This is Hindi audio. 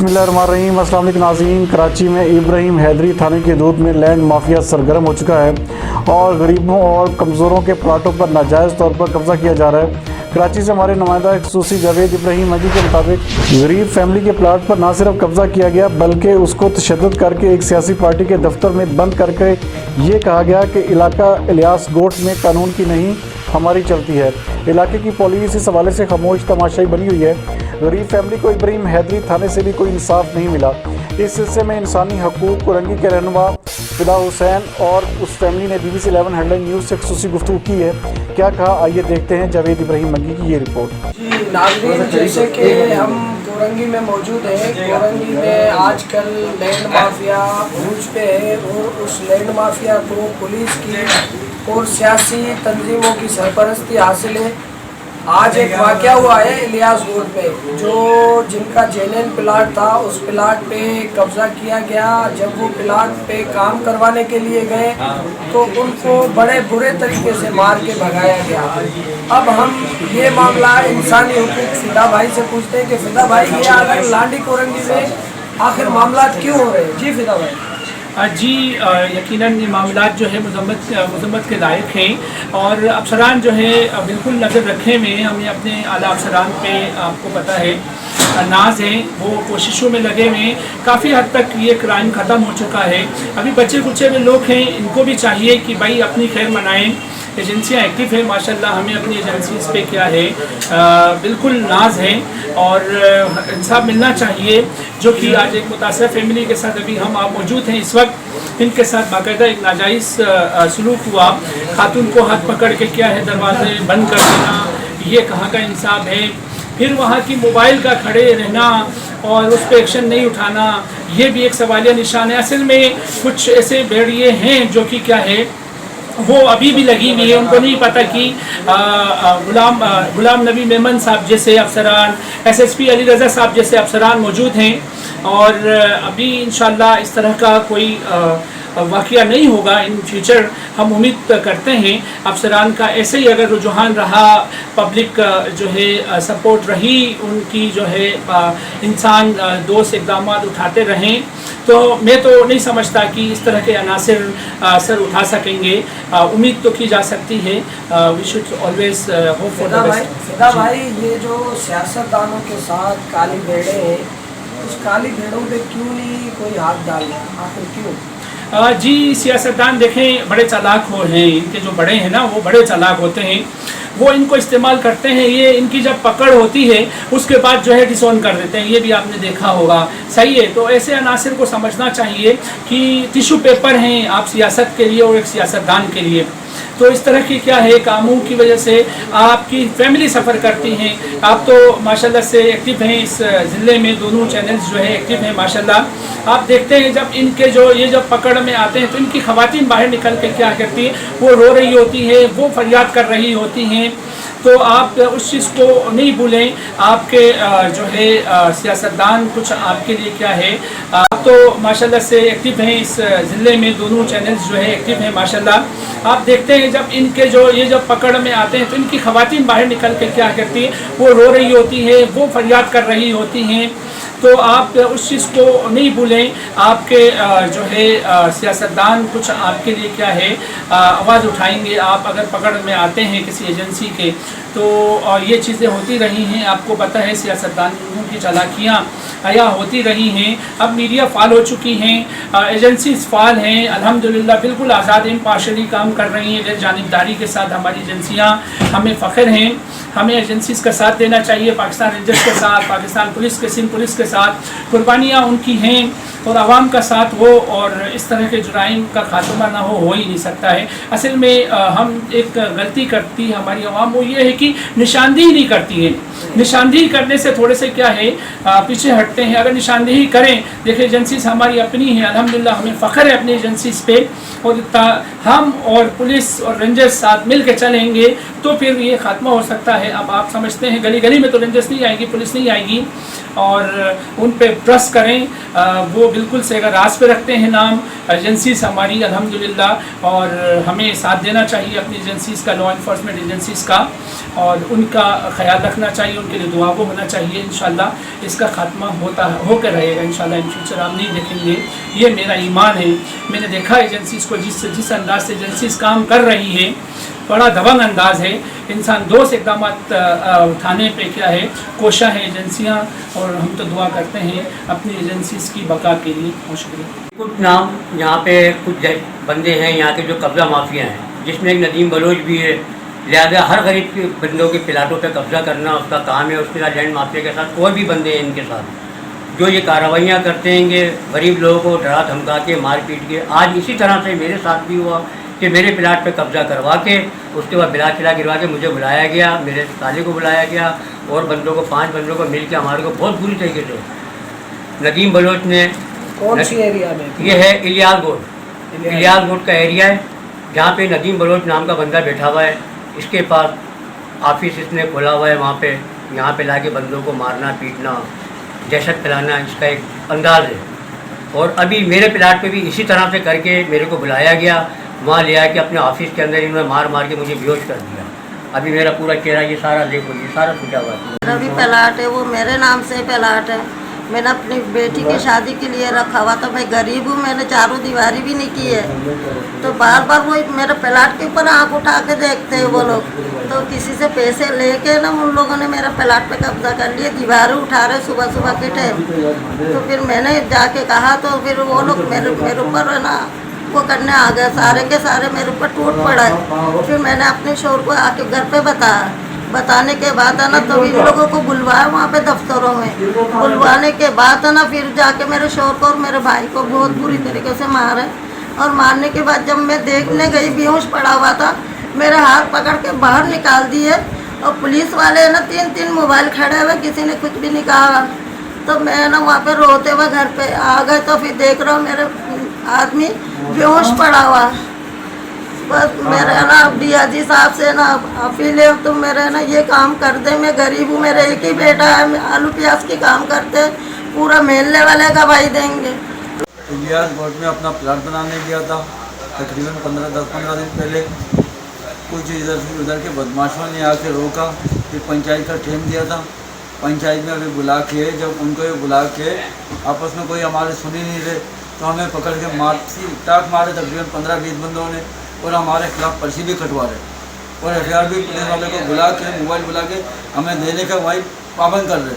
बिस्मिल्लाहिर्रहमानिर्रहीम। अस्सलाम वालेकुम नाज़रीन। कराची में इब्राहिम हैदरी थाने की हदूद में लैंड माफिया सरगर्म हो चुका है और गरीबों और कमज़ोरों के प्लाटों पर नाजायज़ तौर पर कब्ज़ा किया जा रहा है। कराची से हमारे नुमाइंदा खसूसी जावेद इब्राहिम मजी के मुताबिक गरीब फैमिली के प्लाट पर न सिर्फ कब्ज़ा किया गया बल्कि उसको तशद्दुद करके एक सियासी पार्टी के दफ्तर में बंद करके ये कहा गया कि इलाका इलियास गोट में कानून की नहीं हमारी चलती है। इलाके की पुलिस इस हवाले से खामोश तमाशाई बनी हुई है। गरीब फैमिली को इब्राहिम हैदरी थाने से भी कोई इंसाफ नहीं मिला। इस सिलसिले में इंसानी हकूक़ कुरंगी के रहनुमा फिदा हुसैन और उस फैमिली ने BBC 11 हेडलाइन न्यूज़ से खसूसी गुफ्तगू की है। क्या कहा, आइए देखते हैं जावेद इब्राहिम मगी की ये रिपोर्ट। जी नाज़रीन, जैसे कि हम कुरंगी में मौजूद हैं। कुरंगी में आजकल लैंड माफिया रूज पे है और उस लैंड माफिया को पुलिस की और सियासी तंजीमों की सरपरस्ती हासिल है। आज एक वाक़या हुआ है इलियास गोट पे, जो जिनका जेन्युइन प्लाट था उस प्लाट पे कब्ज़ा किया गया। जब वो प्लाट पे काम करवाने के लिए गए तो उनको बड़े बुरे तरीके से मार के भगाया गया। अब हम ये मामला इंसानी हुकूक फिदा भाई से पूछते हैं कि फिदा भाई, ये अगर लांडी कुरंगी में आखिर मामला क्यों हो रहे हैं? जी फिदा भाई। जी यकीनन ये मामला जो है मज़म्मत के लायक हैं और अफसरान जो है बिल्कुल नज़र रखे में हमें अपने आला अफसरान पे आपको पता है नाज हैं, वो कोशिशों में लगे हुए हैं। काफ़ी हद तक ये क्राइम ख़त्म हो चुका है। अभी बच्चे कुच्चे में लोग हैं, इनको भी चाहिए कि भाई अपनी खैर मनाएं। एजेंसियाँ एक्टिव है माशाल्लाह, हमें अपनी एजेंसीज पे क्या है बिल्कुल नाज है और इंसाफ मिलना चाहिए। जो कि आज एक मुतासर फैमिली के साथ अभी हम आप मौजूद हैं इस वक्त, इनके साथ बाकायदा एक नाजायज़ सलूक हुआ। खातून को हाथ पकड़ के क्या है दरवाजे बंद कर देना, ये कहाँ का इंसाफ है? फिर वहाँ की मोबाइल का खड़े रहना और उस पर एक्शन नहीं उठाना, ये भी एक सवालिया निशान है। असल में कुछ ऐसे भेड़िए हैं जो कि क्या है वो अभी भी लगी हुई है, उनको नहीं पता कि गुलाम नबी मेमन साहब जैसे अफसरान, SSP अली रज़ा साहब जैसे अफसरान मौजूद हैं और अभी इंशाल्लाह इस तरह का कोई वाक़या नहीं होगा इन फ्यूचर। हम उम्मीद करते हैं अफसरान का ऐसे ही अगर रुझान रहा, पब्लिक जो है सपोर्ट रही उनकी, जो है इंसान दोस्त इक़दाम उठाते रहें, तो मैं तो नहीं समझता कि इस तरह के अनासिर सर उठा सकेंगे। उम्मीद तो की जा सकती है। We should always hope for the best. Fida भाई, ये जो सियासतदानों के साथ काली भेड़ें हैं, उस काली भेड़ों पे क्यों नहीं कोई हाथ डाल रहा, आखिर क्यों? जी सियासतदान देखें बड़े चालाक हो हैं, इनके जो बड़े हैं ना वो बड़े चालाक होते हैं, वो इनको इस्तेमाल करते हैं। ये इनकी जब पकड़ होती है उसके बाद जो है डिसऑन कर देते हैं, ये भी आपने देखा होगा। सही है, तो ऐसे अनासिर को समझना चाहिए कि टिश्यू पेपर हैं आप सियासत के लिए और एक सियासतदान के लिए। तो इस तरह की क्या है कामों की वजह से आपकी फैमिली सफ़र करती हैं। आप तो माशाल्लाह से एक्टिव हैं इस ज़िले में, दोनों चैनल्स जो है एक्टिव हैं माशाल्लाह। आप देखते हैं जब इनके जो ये जब पकड़ में आते हैं तो इनकी ख़वातीन बाहर निकल के क्या करती हैं, वो रो रही होती है, वो फरियाद कर रही होती हैं। तो आप उस चीज़ को नहीं भूलें। आपके जो है सियासतदान कुछ आपके लिए क्या है, आप तो माशाल्लाह से एक्टिव हैं इस ज़िले में, दोनों चैनल्स जो है एक्टिव हैं माशाल्लाह। आप देखते हैं जब इनके जो ये जब पकड़ में आते हैं तो इनकी ख़वातीन बाहर निकल के क्या करती हैं, वो रो रही होती है, वो फरियाद कर रही होती हैं। तो आप उस चीज़ को नहीं भूलें। आपके जो है सियासतदान कुछ आपके लिए क्या है आवाज़ उठाएंगे। आप अगर पकड़ में आते हैं किसी एजेंसी के, तो ये चीज़ें होती रही हैं। आपको पता है सियासतदानों की चालाकियाँ आया होती रही हैं। अब मीडिया फाल हो चुकी हैं, एजेंसीज फाल हैं, अल्हम्दुलिल्लाह बिल्कुल आज़ाद इम्पार्शली काम कर रही हैं गैर जानिबदारी के साथ हमारी एजेंसियाँ। हमें फ़ख्र हैं, हमें एजेंसीज का साथ देना चाहिए। पाकिस्तान रेंजर्स के साथ, पाकिस्तान पुलिस के, सिंध पुलिस के साथ कुर्बानियाँ उनकी हैं और आवाम का साथ हो और इस तरह के जुराइम का खात्मा ना हो ही नहीं सकता है। असल में हम एक गलती करती है हमारी आवाम, वो ये है कि निशानदेही नहीं करती है। निशानदेही करने से थोड़े से क्या है पीछे हटते हैं। अगर निशानदेही करें, देखिए एजेंसीज हमारी अपनी हैं, अल्हम्दुलिल्लाह हमें फ़ख्र है अपनी एजेंसीज पे, और हम और पुलिस और रेंजर्स साथ मिल के चलेंगे तो फिर ये ख़ात्मा हो सकता है। अब आप समझते हैं गली गली में तो रेंजर्स नहीं आएगी, पुलिस नहीं आएगी, और उन पे ट्रस्ट करें। वो बिल्कुल से अगर राज पे रखते हैं नाम एजेंसीज हमारी अल्हम्दुलिल्लाह, और हमें साथ देना चाहिए अपनी एजेंसीज़ का, लॉ इन्फोर्समेंट एजेंसीज़ का, और उनका ख्याल रखना चाहिए। चाहिए, उनके लिए दुआ वो होना चाहिए। इंशाल्लाह इसका खात्मा होकर रहेगा इंशाल्लाह इन फ्यूचर। आप नहीं देखेंगे, ये मेरा ईमान है। मैंने देखा एजेंसीज़ को जिस अंदाज से एजेंसीज़ काम कर रही है, बड़ा दबंग अंदाज है। इंसान दोस्त इकदाम उठाने पे क्या है कोशा है एजेंसियाँ, और हम तो दुआ करते हैं अपनी एजेंसीज़ की बका के लिए। बहुत शुक्रिया। कुछ नाम यहाँ पे कुछ बंदे हैं यहाँ के जो कब्ज़ा माफिया हैं, जिसमें एक नदीम बलोच भी है। लिहाजा हर गरीब के बंदों के प्लाटों पे कब्ज़ा करना उसका काम है। उसके साथ लैंड माफिया के साथ और भी बंदे हैं इनके साथ जो ये कार्रवाइयाँ करते हैं गरीब लोगों को डरा धमका के मार पीट के। आज इसी तरह से मेरे साथ भी हुआ कि मेरे प्लाट पे कब्ज़ा करवा के उसके बाद बिला खिला गिरवा के मुझे बुलाया गया, मेरे साले को बुलाया गया और बंदों को 5 बंदों को मिल के हमारे को बहुत बुरी तरीके से नदीम बलोच ने। कौन सी एरिया में? ये है इलियाल गोट का एरिया है जहाँ पे नदीम बलोच नाम का बंदा बैठा हुआ है। इसके पास ऑफिस इसने खोला हुआ है वहाँ पे। यहाँ पे लाके बंदों को मारना पीटना दहशत फैलाना इसका एक अंदाज है। और अभी मेरे प्लाट पे भी इसी तरह से करके मेरे को बुलाया गया, वहाँ ले आके अपने ऑफिस के अंदर इन्होंने मार मार के मुझे बेहोश कर दिया। अभी मेरा पूरा चेहरा ये सारा देखो, ये सारा टूटा हुआ है। मेरा भी प्लाट है, वो मेरे नाम से प्लाट है। मैंने अपनी बेटी की शादी के लिए रखा हुआ था। मैं गरीब हूँ, मैंने चारों दीवारी भी नहीं की है, तो बार बार वो मेरे प्लाट के ऊपर आँख उठा के देखते हैं वो लोग। तो किसी से पैसे लेके ना उन लोगों ने मेरा प्लाट पे कब्जा कर लिया, दीवारें उठा रहे सुबह सुबह के टाइम। तो फिर मैंने जाके कहा तो फिर वो लोग मेरे ऊपर ना वो करने आ गए, सारे के सारे मेरे ऊपर टूट पड़ा है। फिर मैंने अपने शोर को आके घर पे बताने के बाद है ना तो इन लोगों को बुलवाया वहाँ पे दफ्तरों में। बुलवाने के बाद है ना फिर जाके मेरे शोर को और मेरे भाई को बहुत बुरी तरीके से मारे। और मारने के बाद जब मैं देखने गई बेहोश पड़ा हुआ था, मेरे हाथ पकड़ के बाहर निकाल दिए। और पुलिस वाले ना 3 मोबाइल खड़े हुए, किसी ने कुछ भी नहीं कहा। तो मैं ना वहाँ पे रोते हुए घर पे आ गए, तो फिर देख रहा हूँ मेरे आदमी बेहोश पड़ा हुआ। बस मेरे ना DIG साहब से ना अपील है, तुम मेरे ना ये काम कर दे। मैं गरीब हूँ, मेरा एक ही बेटा है, आलू प्याज की काम करते, पूरा मेलने वाले का भाई देंगे। इलियास गोट में अपना प्लाट बनाने गया था तकरीबन 10-15 दिन पहले। कुछ इधर से उधर के बदमाशों ने आके रोका, फिर पंचायत का ठेम दिया था। पंचायत में अभी बुला के जब उनको ये बुला के आपस में कोई हमारे सुन ही नहीं रहे, तो हमें पकड़ के टाक मारे तकरीबन 15-20 बंदों ने, और हमारे खिलाफ पर्ची भी कटवा रहे और FIR भी पुलिस वाले को बुला के मोबाइल बुला के हमें देने का वही पाबंद कर रहे।